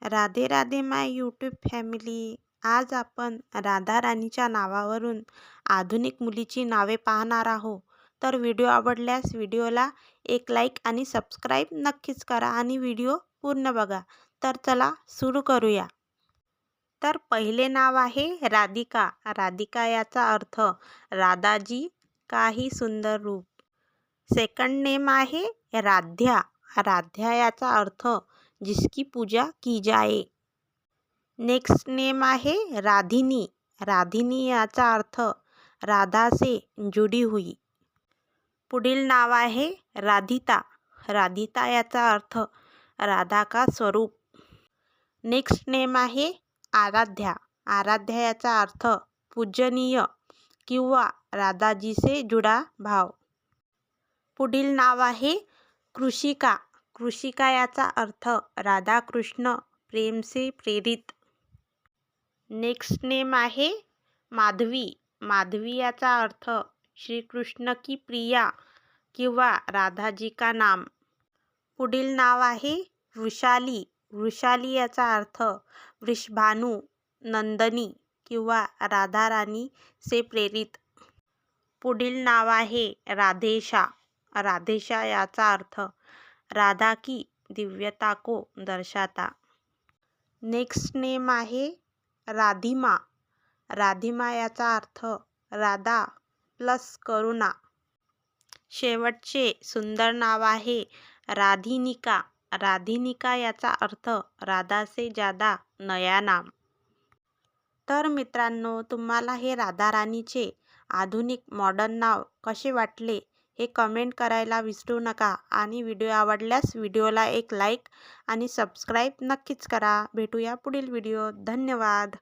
राधे राधे माय YouTube family. आज आपण राधा राणीच्या नावावरून आधुनिक मुलीची नावे पाहणार आहोत. तर व्हिडिओ आवडल्यास व्हिडिओला एक लाईक आणि सबस्क्राईब नक्कीच करा आणि व्हिडिओ पूर्ण बघा. तर चला सुरू करूया. तर पहिले नाव आहे राधिका. राधिका याचा अर्थ राधाजी काही सुंदर रूप. सेकंड नेम आहे राध्या. राध्या याचा अर्थ जिसकी पूजा की जाए. नेक्स्ट नेम आहे राधिनी. राधिनी याचा अर्थ राधा से जुडी हुई. पुढील नाव आहे राधिता. राधिता याचा अर्थ राधा का स्वरूप. नेक्स्ट नेम आहे आराध्या. आराध्या याचा अर्थ पूजनीय किंवा राधाजी से जुडा भाव. पुढील नाव आहे कृषिका. कृषिका याचा अर्थ राधाकृष्ण प्रेम से प्रेरित. नेक्स्ट नेम आहे माधवी. माधवी याचा अर्थ श्रीकृष्ण की प्रिया किंवा राधाजी का नाम. पुढील नाव आहे वृषाली. वृषाली याचा अर्थ वृषभानु नंदनी किंवा राधा राणी से प्रेरित. पुढील नाव आहे राधेशा. राधेशा याचा अर्थ राधा की दिव्यता को दर्शाता. नेक्स्ट नेम आहे राधिमा. राधिमा याचा अर्थ राधा प्लस करुणा. शेवटचे सुंदर नाव आहे राधिनिका. राधिनिका याचा अर्थ राधा से ज्यादा नया नाम. तर मित्रांनो, तुम्हाला हे राधा राणीचे आधुनिक मॉडर्न नाव कसे वाटले हे कमेंट करायला विसरू नका आणि व्हिडिओ आवडल्यास व्हिडिओला एक लाईक आणि सबस्क्राईब नक्कीच करा. भेटूया पुढील व्हिडिओत. धन्यवाद.